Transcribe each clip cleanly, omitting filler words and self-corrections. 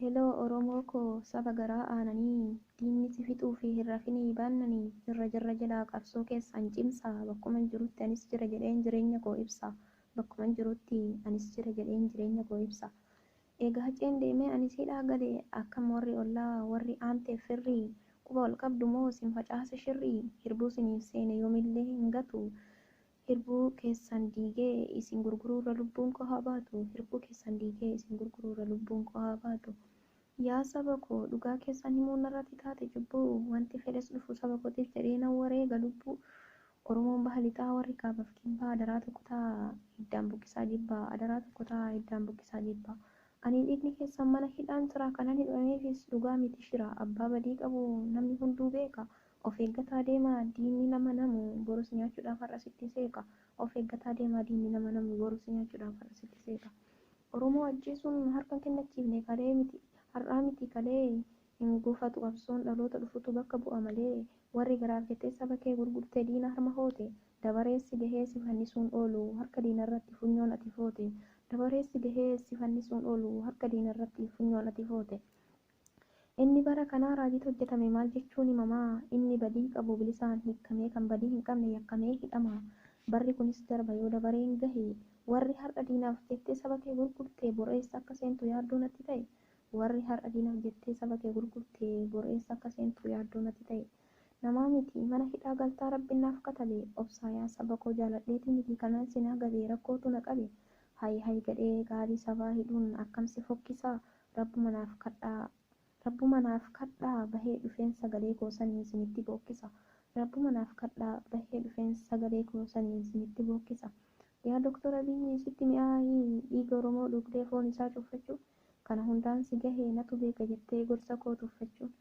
Heloo Oromoo koo saba garaa aananii diinni si fixuu fi hin rafinii baannanii irra jarra jalaa qabsoo keessan cimsaa bakkuman jirutti anis jira jedheen jireenya koo ibsa bakkuman jirutti anis jira jedheen jireenya koo ibsa. Egaa haceen deemee anis hidhaa galee akkam warri ollaa warri aanteef firrii quba ol qabdu moo sin facaase shirrii hirbuu siniif seene yoomillee hin gatu. Hirbuu keessan diigee isin gurguruurra lubbuun koo haa baatu. Hirbuu keessan diigee isin gurguruurra lubbuun koo haa baatu. Yaa saba koo dhugaa keessan himuun narratti taate cubbuu wanti fedhes dhufu saba kootiif jedhee nan wareega lubbuu. Oromoon baha lixaa warri kaabaaf kibbaa adaraa tokko ta'a iddaan buqqisaa jibbaa adaraa tokko ta'a iddaan buqqisaa jibbaa. Ani dhiigni keessan mana hidhaan jira kanan hidhameefis dhugaa miti shira abbaa badii qabu namni hunduu beeka. Of eeggataa deemaa diinni nama namu borus nyaachuudhaaf har'a sitti seeqa. Of eeggataa deemaa diinni nama namu borus nyaachuudhaaf har'a sitti seeqa. Oromoo ajjeesuun harka kennachiifne kalee miti har'aa miti kalee hin gufatu qabsoon dhaloota dhufutu bakka bu'a malee warri garaaf jettee saba kee gurgurtee diina harma hoote dabareessi gahee si fannisuun oolu harka diinarratti funyoon ati foote dabareessi gahee si fannisuun oolu harka diinarratti funyoon ati foote. Inni bara kanaa raajitu hojjetame maal jechuun himamaa inni badii qabu bilisaan hiikamee kan badii hin qabne yakkamee hidhama. Barri kunis darba yoo dabareen gahe warri har'a diinaaf jettee saba kee gurgurtee boreessa akka seentu yaaddoo natti ta'e. Warri har'a diinaaf jettee saba kee gurgurtee boreessa akka seentu yaaddoo natti ta'e. Namaa miti mana hidhaa galtaa rabbiin naaf katale obsaa yaa saba koo jaaladheeti miti kanan sinaa gabee rakkootu na qabe. Hay gadhee gaarii sabaa hidhuun akkamsi fokkisaa rabbuma naaf kadhaa bahee dhufeen sagalee koo saniin sinitti bookkisa. Rabbuma naaf kadhaa bahee dhufeen sagalee koo saniin sinitti bookkisa. Yaa Doktora Abiyyi sitti mi'aayii dhiiga Oromoo dhugdee foon isaa cuffachuun kana hundaan si gahee natu beeka jettee gorsa koo tuffachuun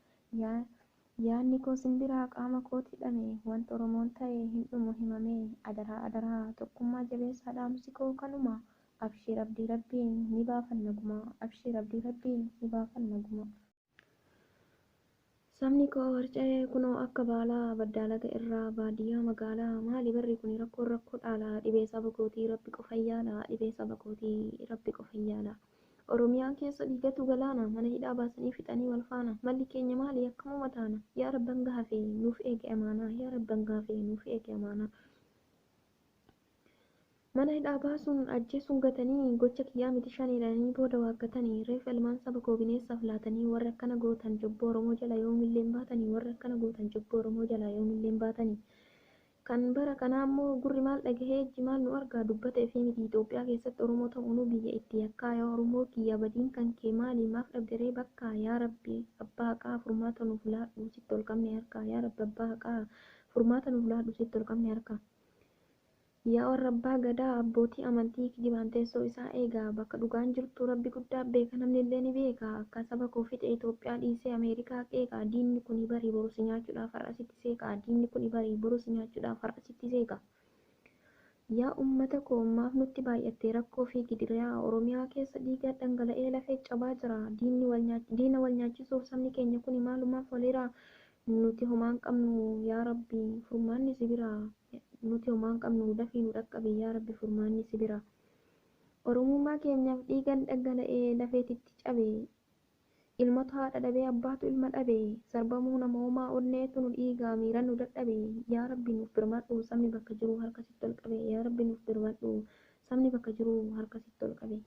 yaadni koo simbiraa qaama kooti hidhame wanta Oromoon ta'e hin dhumu himamee adaraa tokkummaa jabeessaa dhaamsi koo kanuma abshir abdii rabbiin ni baafanna gumaa abshir abdii rabbiin ni baafanna gumaa. Sabni koo harca'ee kunoo akka baalaa baddaa laga irraa baadiyyaa magaalaa maali barri kun rakkoo dhaalaa dhibee saba kootii rabbi qofa yaala dhibee saba kootii rabbi qofa yaala. Oromiyaa keessa dhiigatu galaana mana hidhaa baasanii fixanii wal faana malli keenya maali akkamuma taana yaa rabban gaafee nuuf eege amaanaa yaa rabban gaafee nuuf eege amaanaa. Mana hidhaa baasuun ajjeesuun gatanii gocha kiyyaa miti shaniidhanii booda waaqatanii reeffa ilmaan saba koo bineensaaf laatanii warra akkana gootan cubbuu Oromoo jala yoomillee baatanii warra akkana gootan cubbuu Oromoo jala yoomillee baatanii. Kan bara kanaa immoo gurri maal dhagahee ijji maal nu argaa dubbatee fi miti Itoophiyaa keessatti Oromoo ta'uun biyya itti yakkaa yaa Oromoo kiyya badiin kan kee maali maaf dhabderee bakka yaa Rabbi abbaa haqaa furmaata nuuf laadhu sitti ol qabne harkaa yaa Rabbi abbaa haqaa furmaata nuuf laadhu sitti ol qabne harkaa. Yaa warra abbaa gadaa abbootii amantii kijibaan teessoo isaa eegaa bakka dhugaan jirtu rabbi guddaa beeka namni illee ni beeka akka saba koo fixe Itoophiyaa dhiisee Ameerikaa qeeqa diinni kuni barii borus nyaachuudhaaf har'a sitti seeqa diinni kuni barii borus nyaachuudhaaf har'a sitti seeqa. Yaa ummata koo maaf nutti baay'attee rakkoo fi gidiraa Oromiyaa keessa dhiiga dhangala'ee lafee cabaa jira diina wal nyaachisuuf sabni keenya kuni maalumaaf waliira nuti homaan qabnu yaa Rabbi furmaanni si biraa. Nuti homaan qabnu dafii nu dhaqqabe yaa Rabbi furmaanni si bira. Oromummaa keenyaaf dhiigan dhangala'ee lafeetitti cabe. Ilmatu haadha dhabee abbaatu ilma dhabe. Sarbamuu nama homaa onneetu nu dhiigaa miiran nu dadhabe. Yaa Rabbi nuuf birmadhu sabni bakka jiru harka sitti ol qabe. Yaa Rabbi nuuf birmadhu sabni bakka jiru harka sitti ol qabe.